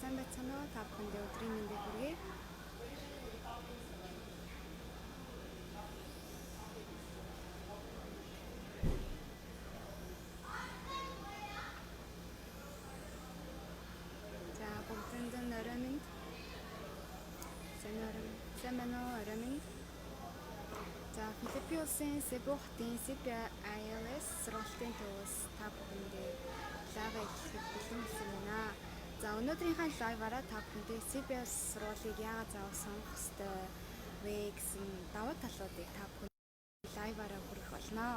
сайн байцгаана уу? Та бүхэндээ өдрийн мэндийг хүргэе. За бүгдэнд орой минь. Сайн байна уу? Орой минь. За Филиппин улсын Себу хотын CPILS сургалтын төвөөс та бүхэндээ лайв эхлэхэд бэлэн болсон байна. За өнөөдрийнхээ лайваараа та бүхэндээ CPILS сургалтыг яагаад заавал сонгох ёстой вэ гэсэн давуу талуудыг та бүхэнд лайваараа хүргэх болно.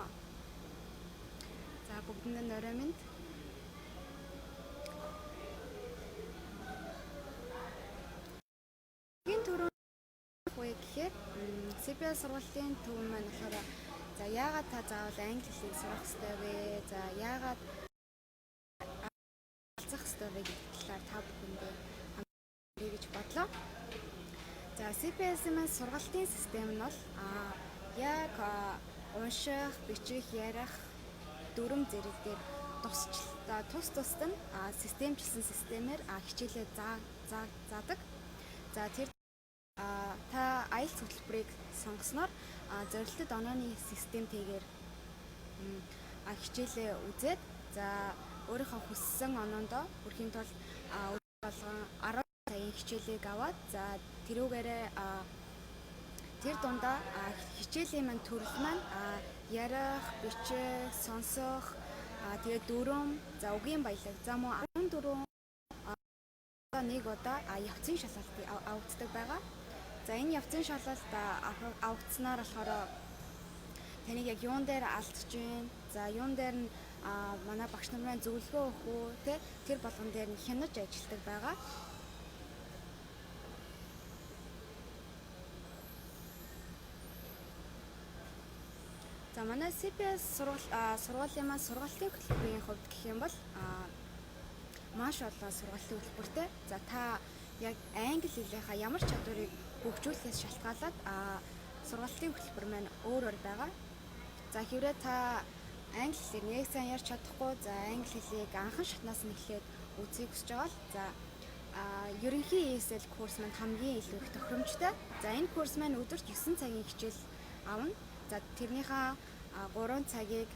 За бүгдэнд орой минь. Гэхээр CPILS сургалтын төв маань болохоор за яагаад та заавал англи хэлийг сурах ёстой вэ? За яагаад алцах ёстой вэ гэх талаар та бүхэндээ хамтдаа гэж бодлоо. За CPILS-ийн маань сургалтын систем нь бол яг унших, бичих, ярих дүрм зэрэг дээр тус тусад нь системчилсэн системээр хичээлээ заадаг. За тэр та IELTS хөтөлбөрийг сонгосноор зорилттой онооны системтэйгээр хичээлээ үзээд за өөрийнхөө хүссэн оноондоо хүрэхийн тулд болгон 10 цагийн хичээлийг аваад за тэрүүгээрээ тэр дундаа хичээлийн маань төрөл маань ярих, бичих, сонсох тэгээд дүрм за үгийн баялаг за мөн 14 нэг удаа явцын шалгалтыг авагддаг байгаа. За энэ явцын шалгалт авагдсанаар болохоор таныг яг юун дээр алдаж байна. За юун дээр нь манай багш нар маань зөвлөгөө өгөх үү те тэр болгон дээр нь хянаж ажилладаг байгаа. За манай CPILS сургуулийн маань сургалтын хөтөлбөрийн хувьд гэх юм бол маш олон сургалтын хөтөлбөртэй. За та яг англи хэлийнхаа ямар чадварыг хөгжүүлэхээс шалтгаалаад сургалтын хөтөлбөр маань өөр байгаа. За хэврээ та англи хэлийг нэг сайн ярьж чадахгүй, за англи хэлийг анхан шатнаас нь эхлээд үзье хүсэж байгаа л за ерөнхий ESL курс маань хамгийн илүү их тохиромжтой. За энэ курс маань өдөрт 9 цагийн хичээл авна. За тэрнийхээ 3 цагийг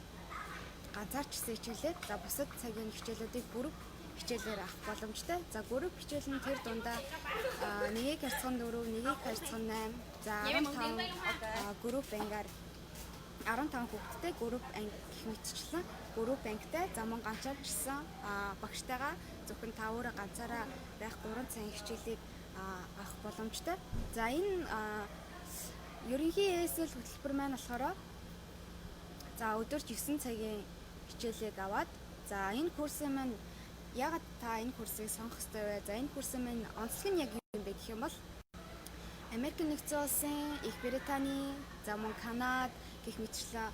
ганцаарчсан хичээлээд за бусад цагийн хичээлүүдийг бүрэг хичээлээр авах боломжтой. За групп хичээл нь тэр дундаа 1-ийг харьцан 4, 1-ийг харьцан 8, за 15 групп ангаар 15 хүүхэдтэй групп анги гэх мэтчлэн групп ангитай за мөн ганцаарчсан багштайгаа зөвхөн та өөрөө ганцаараа байх 3 цагийн хичээлийг авах боломжтой. За энэ ерөнхий ESL хөтөлбөр маань болохоор за өдөрт 9 цагийн хичээлийг аваад за энэ курсын маань ягаад та энэ курсыг сонгох ёстой вэ? За энэ курсын маань онцлог нь яг юу юм бэ гэх юм бол Америк нэгдсэн улсын, Их Британий, за мөн Канада гэх мэтчлэн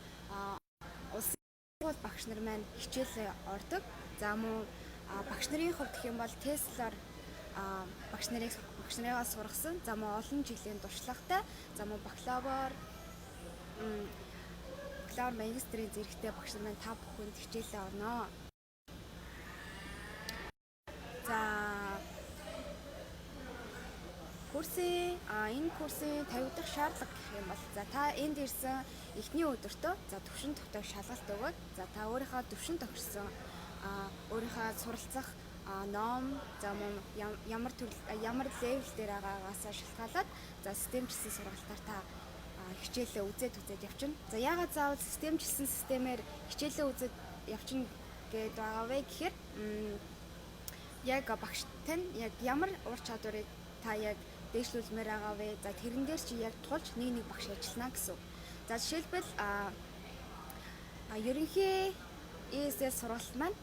улсын сургууль багш нар маань хичээлээ ордог. За мөн багш нарын хувьд гэх юм бол Теслаар багш нарыгаа сургасан. За мөн олон жилийн туршлагатай. За мөн бакалавр магистрийн зэрэгтэй багш нар маань та бүхэнд хичээлээ орно. За энэ курсын тавигдах шаардлага гэх юм бол за та энд ирсэн эхний өдөртөө за төвшин тогтоох шалгалт өгөөд за та өөрийнхөө төвшин тогтсон өөрийнхөө суралцах ном за мөн ямар левел дээр байгаагаас шалтгаалаад за системчилсэн сургалтаар та хичээлээ үзээд явчихна. За яагаад заавал системчилсэн системээр хичээлээ үзээд явчихна гэдэг байгаа вэ гэхээр яг багш тань яг ямар ур чадварыг та яг дээшлүүлмээр байгаа вэ? За тэрэн дээр чи яг тулж нэг багш ажиллана гэсэн. За жишээлбэл ерөнхий ESL сургалт маань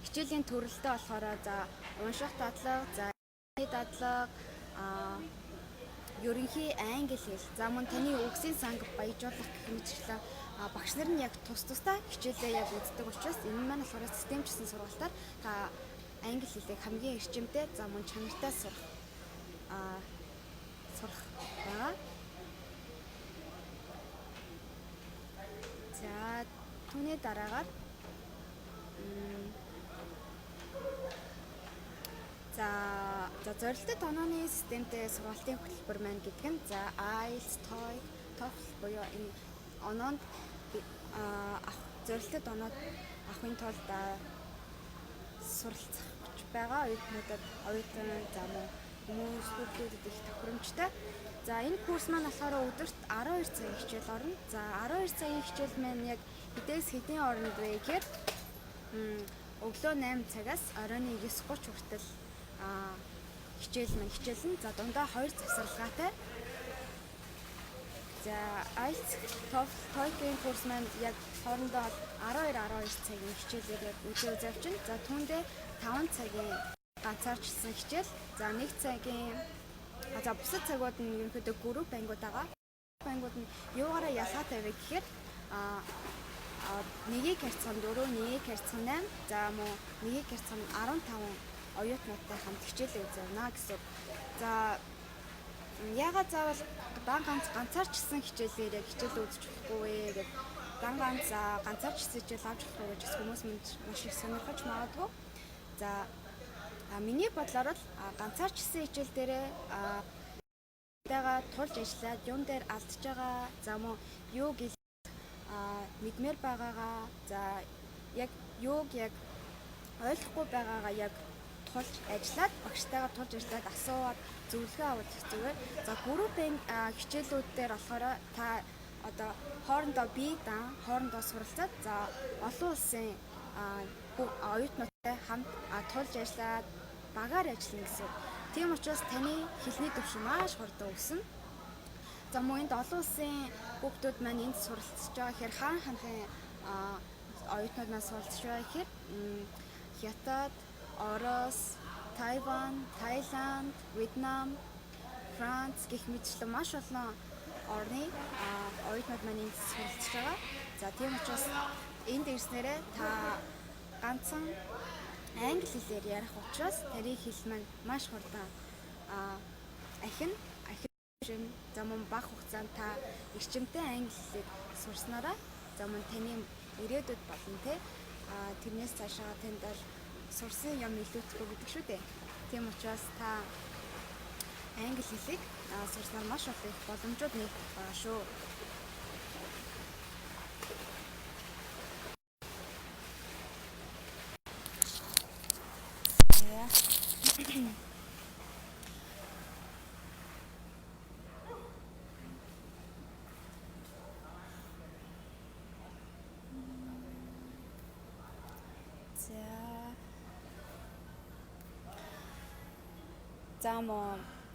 хичээлийн төрөлтөө болохоор за унших дадлага, за дадлага, ерөнхий англи хэл, за мөн таны үгсийн санг баяжуулах гэх мэтчлэн багш нар нь яг тусдаа хичээлээ яг үздэг учраас энэ маань болохоор системчилсэн сургалтаар та англи хэлийг хамгийн эрчимтэй за мөн чанартай сурах байгаа. За түүний дараагаар За зорилттой онооны системтэй сургалтын хөтөлбөр маань гэдэг нь за IELTS, TOEIC, TOEFL буюу энэ оноонд зорилттой оноод авахын тулд суралцах гэж байгаа оюутнуудад оюутан хүмүүс хүүхдүүдэд их тохиромжтой. За энэ курс маань болохоор өдөрт 12 цагийн хичээл орно. За 12 цагийн хичээл маань яг хэдээс хэдийн хооронд вэ гэхээр өглөө 8 цагаас оройн 9:30 хүртэл хичээлнэ. За дундаа 2 завсарлагаатай. За IELTS, TOEFL, TOEIC-ийн курс маань яг хоорондоо 12 цагийн хичээлээр яг өдөр завчин. За түүндээ 5 цагийн ганцаарчилсан хичээл. За 1 цагийн бусад цагууд нь ерөнхийдөө групп ангиуд байгаа. Групп ангиуд нь юугаараа ялгаатай вэ гэхээр нэгийг харьцан 4, нэгийг харьцан 8, за мөн нэгийг харьцан 15 оюутнуудтай хамт хичээлээ үзүүлнэ гэсэн. За яагаад заавал ганцаарчилсан хичээлээр яг хичээл үзэж болохгүй вэ гэдэг ганцаарчилсан хичээл авч болохгүй гэж хүмүүс маш их сонирхож магадгүй. За миний бодлоор л ганцаарчилсан хичээл дээрээ тулж ажиллаад юм дээр алдж байгаа, за мөн юуг мэдмээр байгаагаа, за яг юуг яг ойлгохгүй байгаагаа яг тулж ажиллаад багштайгаа тулж ажиллаад асууад зөвлөгөө авах зүгээр. За группийн хичээлүүд дээр болохоор та одоо хоорондоо суралцаад за олон улсын оюутнуудтай хамт тулж ажиллаад багаар ажиллана гэсэн. Тийм учраас таны хэлний түвшин маш хурдан өснө. За мөн энд олон улсын хүүхдүүд маань энд суралцж байгаа гэхээр хаанхын оюутнууд маань суралцж байгаа гэхээр Хятад, Орос, Тайван, Таиланд, Вьетнам, Франц гэх мэтчлэн маш олон орны оюутнууд маань энд суралцж байгаа. За тийм учраас энд ирснээрээ та ганцхан англи хэлээр ярих учраас таны хэл маань маш хурдан ахин за мөн бага хугацаанд та эрчимтэй англи хэлийг сурснараа за мөн таны ирээдүйд болно те тэрнээс цаашаа танд сурсан юм илүүтэхгүй гэдэг шүү дээ. Тийм учраас та англи хэлийг сурснаар маш олон их боломжууд нээх байгаа шүү.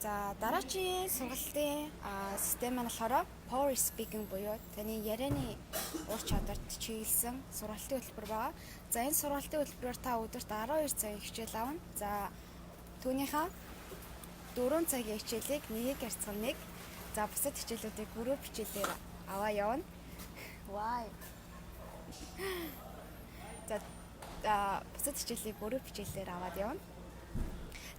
За дараагийн сургалтын систем маань болохоор Power Speaking буюу таны ярианы ур чадварт чиглэсэн сургалтын хөтөлбөр байгаа. За энэ сургалтын хөтөлбөрөөр та өдөрт 12 цагийн хичээл авна. За түүнийхээ 4 цагийн хичээлийг нэгийг харьцан 1. За бусад хичээлүүдийг групп хичээлээр аваа явна. Вай. За бусад хичээлийг групп хичээлээр аваад явна.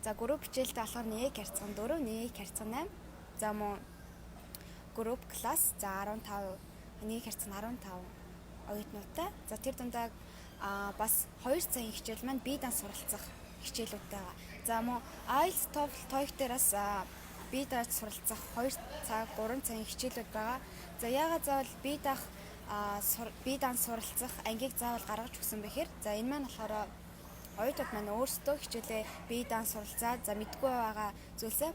За групп хичээлдээ болохоор нэгийг харьцан 4, нэгийг харьцан 8. За мөн групп класс за 15, нэгийг харьцан 15 оюутнуудтай. За тэр дундаа бас 2 цагийн хичээл маань бие даан суралцах хичээлүүдтэй байгаа. За мөн IELTS, TOEFL, TOEIC дээрээс бие дааж суралцах 2 цаг, 3 цагийн хичээлүүд байгаа. За яагаад заавал бие даан суралцах ангийг заавал гаргаж өгсөн бэхээр за энэ маань болохоор оюутнууд маань өөрсдөө хичээлээ бие даан суралцаад за мэдгүй байгаа зүйлсээ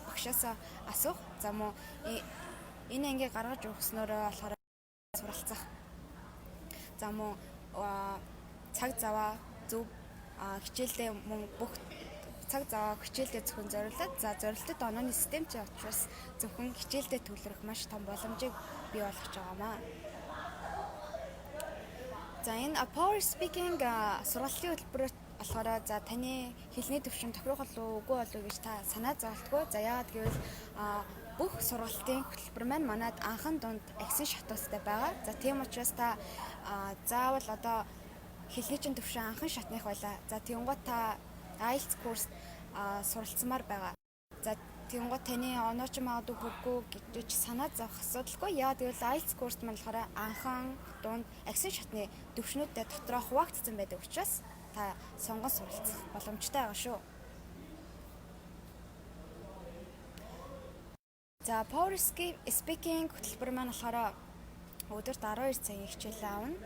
багшаасаа асуух. За мөн энэ ангийг гаргаж өгснөөрөө болохоор суралцах. За мөн цаг заваа зөв хичээлдээ мөн бүх цаг заваа хичээлдээ зөвхөн зориулаад за зорилттой онооны системтэй учраас зөвхөн хичээлдээ төвлөрөх маш том боломжийг бий болгож байгаамаа. За энэ Power Speaking сургалтын хөтөлбөрөөр болохоор за таны хэлний түвшин тохирох болов уу үгүй болов уу гэж та санаа зовлтгүй. За яагаад гэвэл бүх сургалтын хөтөлбөр маань манайд анхан дунд агсын шатуустай байгаа. За тийм учраас та заавал одоо хэлний чинь түвшин анхан шатных байлаа. За тэнгуут та IELTS курс суралцмаар байгаа. За тэнгуут таны оноо ч магадгүй хүргүй гэж санаа зовох асуудалгүй. Яагаад гэвэл IELTS курс маань болохоор анхан дунд агсын шатны түвшнүүдтэй дотроо хуваагдсан байдаг учраас та сонгон суралцах боломжтой байгаа шүү. За Power Speaking хөтөлбөр маань болохоор өдөрт 12 цагийн хичээл аавна.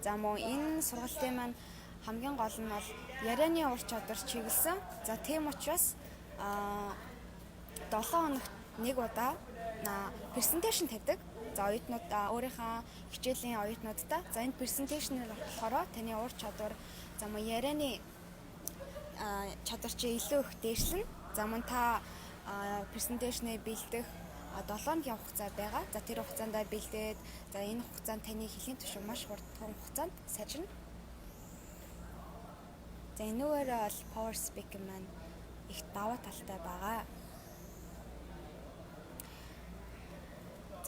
За мөн энэ сургалтын маань хамгийн гол нь бол ярианы ур чадвар чиглэсэн. За тийм учраас 7 хоногт нэг удаа презентацийн тавьдаг. За оюутнууд өөрийнхөө хичээлийн оюутнуудтай за энэ презентацийн болохоор таны ур чадвар за мөн ярианы чадвар чи илүү их дээшлэн. За мөн та презентацийг бэлдэх 7 хоногийн хугацаа байгаа. За тэр хугацаанд бэлдээд за энэ хугацаанд таны хэлний түвшин маш хурдан хугацаанд сайжирна. За энэгээр бол Power Speaking маань их даваа талтай байгаа.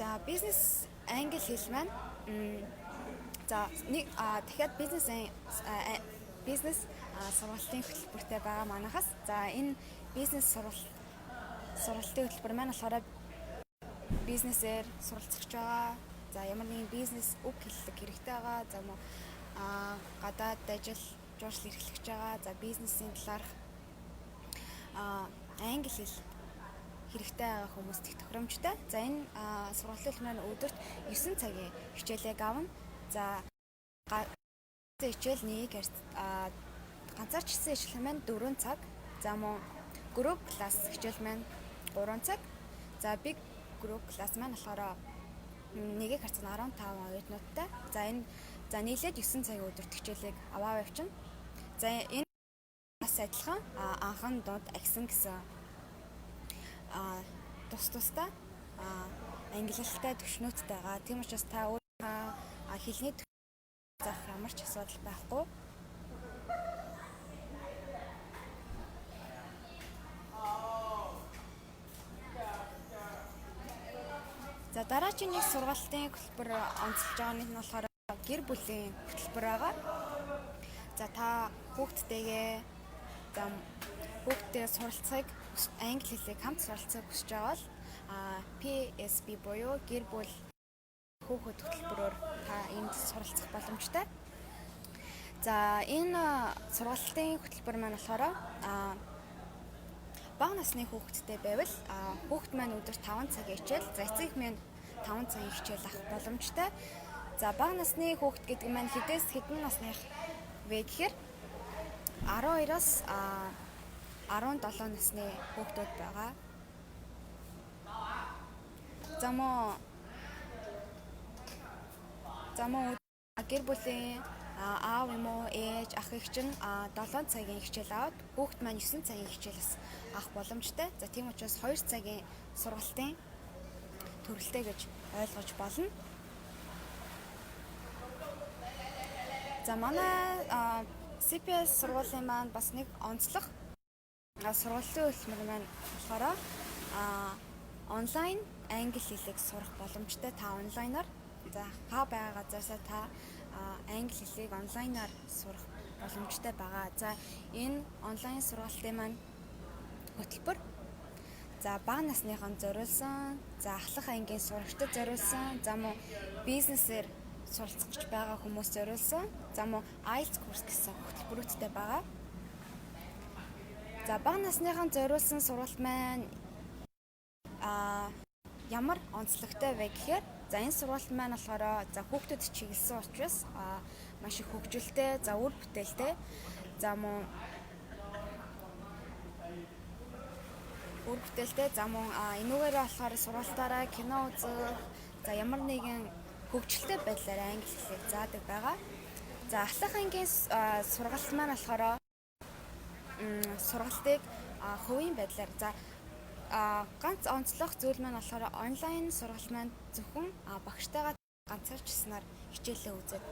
За бизнес англи хэл маань за нэг дахиад бизнес сургалтын хөтөлбөртэй байгаа манайхаас. За энэ бизнес сургалтын хөтөлбөр маань болохоор бизнесээр суралцж байгаа. За ямар нэгэн бизнес үг хэллэг хэрэгтэй байгаа. За мөн гадаад ажил жуулчлал эрхлэж байгаа. За бизнесийн талаарх англи хэл хэрэгтэй байгаа хүмүүст их тохиромжтой. За энэ сургалтын маань өдөрт 9 цагийн хичээлийг авна. За хичээл нэг ганцаарчсан хичээл маань 4 цаг. За мөн group class хичээл маань 3 цаг. За big group class маань болохоор нэгийг харьцан 15 оюутнуудтай. За нийлээд 9 цагийн өдөрт хичээлийг аваа явчихна. За энэ бас адилхан анхан дунд агсан гэсэн тусдаа ангилалтай төвшнүүдтэйгаа. Тийм учраас та өөрийнхөө хэлний заах ямар ч асуудал байхгүй. За дараагийн нэг сургалтын хөтөлбөр онцолж байгаа нь болохоор гэр бүлийн хөтөлбөр байгаа. За та хүүхдтэйгээ суралцахыг англи хэлийг хамт суралцахыг хүсэж байгаа бол PSB буюу гэр бүл хүүхэд хөтөлбөрөөр та энд суралцах боломжтой. За энэ сургалтын хөтөлбөр маань болохоор бага насны хүүхэдтэй байвал хүүхэд маань өдөрт 5 цагийн хичээл, за эцэг минь 5 цагийн хичээл авах боломжтой. За бага насны хүүхэд гэдэг маань хэдэн насных вэ гэхээр 12-оос 17 насны хүүхдүүд байгаа. За мөн гэр бүлийн аав юм уу ээж ах эх чинь 7 цагийн хичээл аваад хүүхэд маань 9 цагийн хичээлээс авах боломжтой. За тийм учраас 2 цагийн сургалтын төрөлтэй гэж ойлгож болно. За манай CPS сургуулийн маань бас нэг онцлог сургалтын хөтөлбөр маань болохоор онлайн англи хэлийг сурах боломжтой. Та онлайнаар за та байгаа газаасаа та англи хэлийг онлайнаар сурах боломжтой байгаа. За энэ онлайн сургалтын маань хөтөлбөр за бага насныхан зориулсан, за ахлах ангийн сурагчдад зориулсан, за мөн бизнесээр суралцах гэж байгаа хүмүүс зориулсан, за мөн IELTS курс гэсэн хөтөлбөрүүдтэй байгаа. За бага насныхан зориулсан сургалт маань ямар онцлогтой вэ гэхээр за энэ сургалт маань болохоор за хүүхдүүд чиглэсэн учраас маш их хөгжилтэй, за үр бүтээлтэй, за мөн энүүгээрээ болохоор сургалтаараа кино үзэх, за ямар нэгэн хөгжилтэй байдлаар англи хэлийг заадаг байгаа. За ахлах ангийн сургалт маань болохоор сургалтыг хувийн байдлаар за ганц онцлог зүйл маань болохоор онлайн сургалт маань зөвхөн багштайгаа ганцаарчснаар хичээлээ үзээд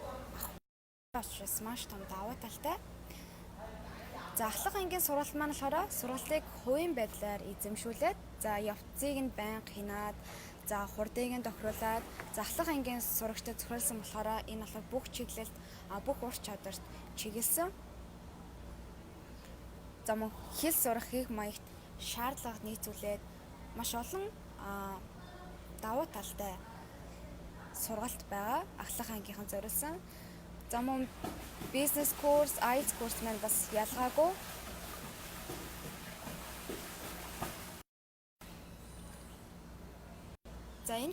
авах учраас маш том даваа талтай. За ахлах ангийн сургалт маань болохоор сургалтыг хувийн байдлаар эзэмшүүлээд за явцыг нь байнга хянаад за хурдыг нь тохируулад за ахлах ангийн сурагчдад зөвшөөрсөн болохоор энэ болохоор бүх чиглэлд бүх ур чадварт чиглэсэн. За мөн хэл сурах хийх маягт шаардлага нийцүүлээд маш олон давуу талтай сургалт байгаа. Ахлах ангийнхан зориулсан. За мөн бизнес курс, IELTS курс маань бас ялгаагүй.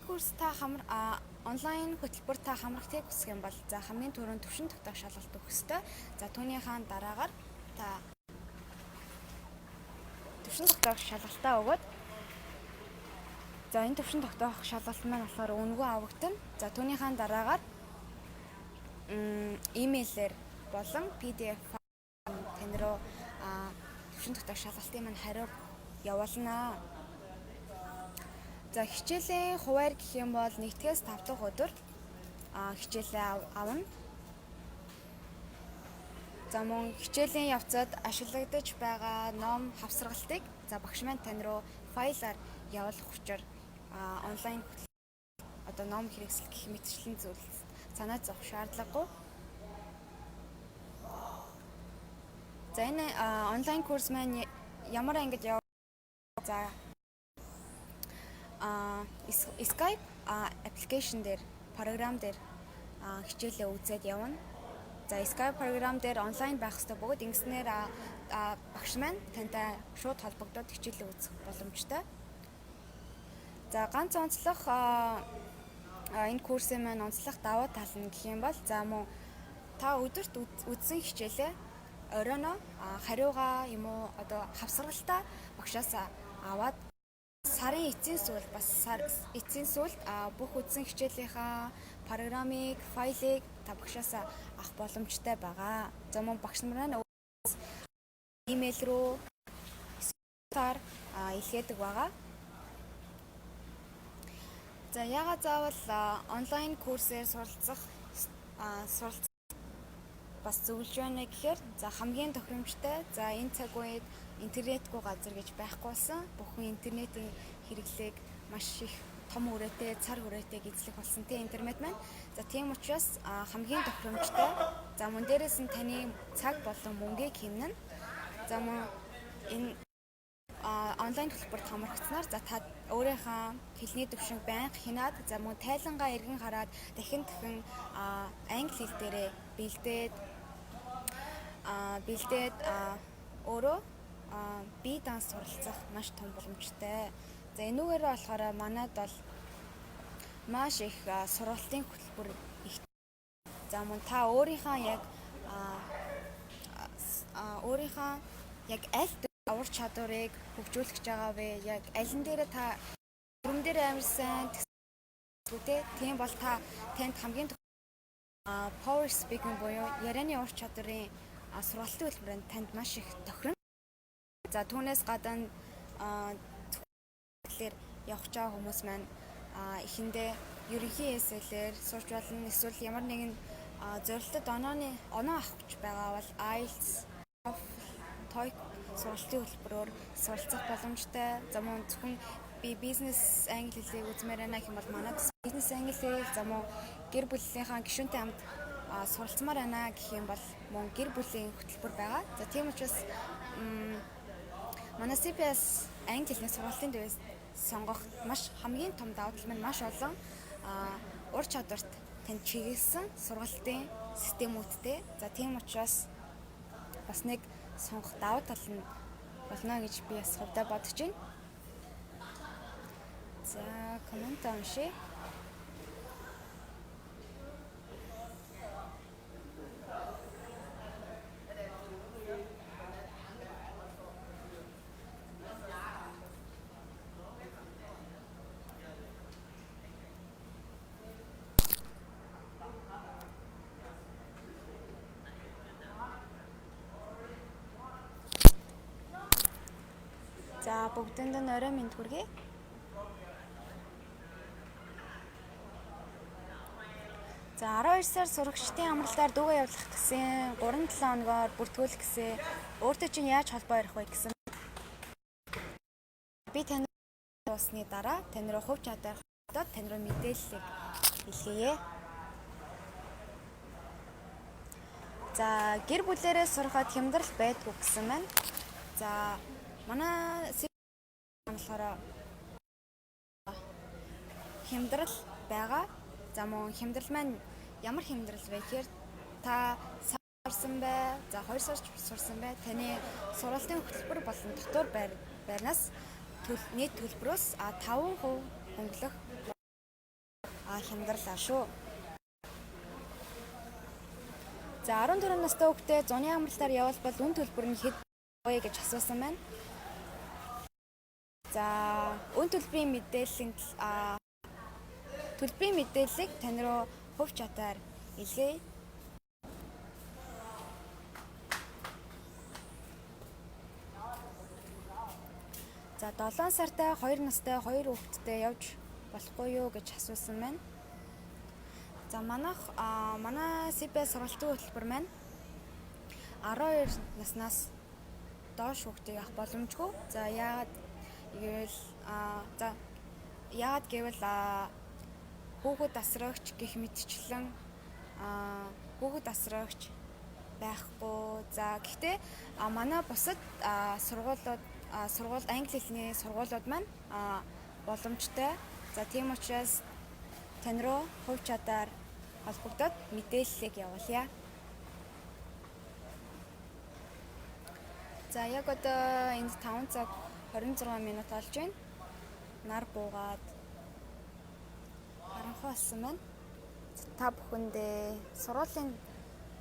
курс онлайн хөтөлбөр та хамрахтыг хүсэх юм бол за хамгийн түрүүнд төвшин тогтоох шалгалт өгөх ёстой. За түүнийхээ дараагаар та төвшин тогтоох шалгалтаа өгөөд за энэ төвшин тогтоох шалгалт маань болохоор үнэгүй авагдана. За түүнийхээ дараагаар имэйлээр болон PDF тань руу төвшин тогтоох шалгалтын маань хариу явуулнаа. За хичээлийн хуваар гэх юм бол 1-ээс 5 дахь өдөр хичээлээ авна. За мөн хичээлийн явцад ашиглагдаж байгаа ном хавсралтыг за багш маань тань руу файлаар явуулах учраа онлайн ном хэрэгсэл гэх мэтчлийн зүйл санаа зовох шаардлагагүй. За энэ онлайн курс маань ямар ангид яв за Skype application дээр програм дээр хичээлээ үзээд явна. За Skype програм дээр онлайн байх ёстой бөгөөд ингэснээр багш маань тантай шууд холбогдоод хичээлээ үзэх боломжтой. За ганц онцлог энэ курсын маань онцлог давуу тал нь гэх юм бол за мөн та өдөрт үзсэн хичээлээ оройно хариугаа юм уу хавсралтаа багшаас аваад сарын эцсийн сүүлд бүх үзсэн хичээлийнхаа программыг, файлыг та багшаас авах боломжтой байгаа. За мөн багш нар нь имэйл рүү илгээдэг байгаа. За яагаад заавал онлайн курсээр суралцах бас зөвлөж байна гэхээр за хамгийн тохиромжтой за энэ цаг үед интернетгүй газар гэж байхгүй болсон. Бүхэн интернетийн хэрэглээг маш их том хүрээтэй, цар хүрээтэй эзлэх болсон тийм интернет маань. За тийм учраас хамгийн тохиромжтой. За мөн дээрээс нь таны цаг болон мөнгийг хэмнэн. За мөн энэ онлайн хөтөлбөрт хамрагдсанаар за та өөрийнхөө хэлний төвшинг байнга хянаад за мөн тайлангаа эргэн хараад дахин англи хэл дээрээ бэлдээд өөрөө бие данс суралцах маш том боломжтой. За энүүгээр болохоор манайд бол маш их сургалтын хөтөлбөр их. За мөн та өөрийнхөө яг аль авар чадварыг хөгжүүлэх гэж байгаа вэ? Яг алин дээр та бүрэн дээр амар сайн тийм бол танд хамгийн power speaking буюу ярианы ур чадварын сургалтын хөтөлбөрөнд танд маш их тохирно. За түүнээс гадна явах чаа хүмүүс маань эхэндээ ерөнхий эсэлээр сурч болно. Эсвэл ямар нэгэн зорилтод оноо авах гэж байгаа бол IELTS, TOEIC сургалтын хөтөлбөрөөр суралцах боломжтой. За мөн зөвхөн би бизнес англи хэлийг үзмээр байна гэх юм бол манайд бизнес англи хэл за мөн гэр бүлийнхаа гишүүнтэй хамт суралцмаар байна гэх юм бол мөн гэр бүлийн хөтөлбөр байгаа. За тийм учраас манай CPS англи хэлний сургалтын дээрээс сонгох хамгийн том давуу тал маань маш олон ур чадварт тань чиглэсэн сургалтын системүүдтэй. За тийм учраас бас нэг сонгох давуу тал нь болно гэж би бас хувьдаа бодож байна. За коммент уншия. За бүгдэнд нь орой минь хүргэе. За 12 сар сурагчдын амралтаар дүүгээ явуулах гэсэн 3-7 хоногоор бүртгүүлэх гэсэн өөртөө чинь яаж холбоо ярих вэ гэсэн би тань дуусны дараа тань руу хувь чадвар хадаад тань руу мэдээллийг илгээе. За гэр бүлээрээ сурахад хямдрал байдгүй гэсэн байна. За манай болохоор хямдрал байгаа. За мөн хямдрал маань ямар хямдрал вэ гэхээр та сурсан бай, за 2 сар сурсан бай. Таны сургалтын хөтөлбөр болон дотор байрнаас нийт төлбөрөөс 5% хөнгөлөх хямдралаа шүү. За 14 настай хүүхдээ зуны амралтаар явбал үн төлбөр нь хэд вэ гэж асуусан байна. За үн төлбөрийн мэдээллийг тань руу хувь чатаар илгээе. За 7 сартай 2 настай 2 хүүхэдтэй явж болохгүй юу гэж асуусан байна. За манай CPS сургалтын хөтөлбөр маань 12 наснаас доош хүүхдийг авах боломжгүй. За яагаад гэвэл хүүхэд асрагч гэх мэтчлэн хүүхэд асрагч байхгүй. За гэхдээ манай бусад сургууль англи хэлний сургуулиуд маань боломжтой. За тийм учраас тань руу хувь чадаар холбогдоод мэдээллийг явуулъя. За яг одоо энд 5 цаг 26 минут болж байна. Нар буугаад харанхуй болсон байна. Та бүхэндээ сургуулийн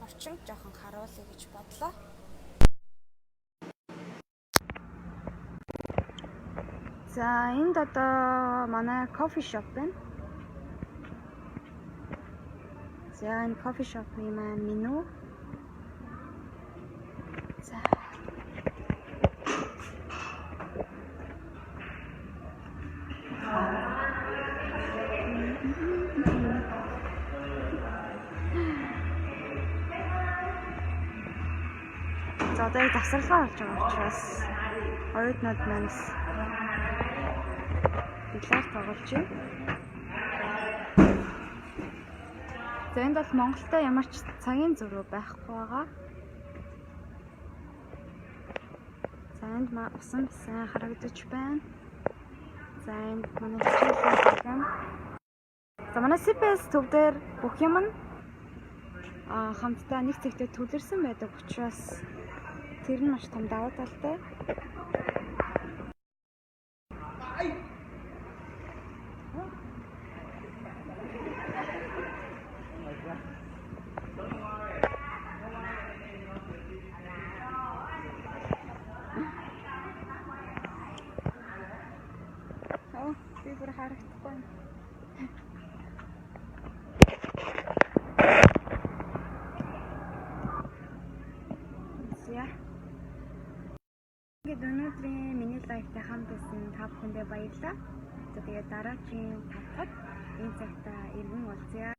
орчин жоохон харуулъя гэж бодлоо. За энд одоо манай кофе шоп байна. За энэ кофе шопын маань меню. За одоо завсарлага болж байгаа учраас оюутнууд маань билет тоглож байна. За энд бол Монголда ямар ч цагийн зөрүү байхгүй байгаа. За энд усан сайн харагдаж байна. За энд манай хичээлийн програм. За манай CPS төв дээр бүх юм нь хамтдаа нэг цэгтээ төлөрсөн байдаг учраас тэр нь маш том давуу талтай. Би бүр харагдахгүй. Тэгээд өнөөдрийн миний лайвтай хамт байсан та бүхэндээ баярлалаа. Тэгээд дараагийн тавхад энэ цагта иргэн уулзъя.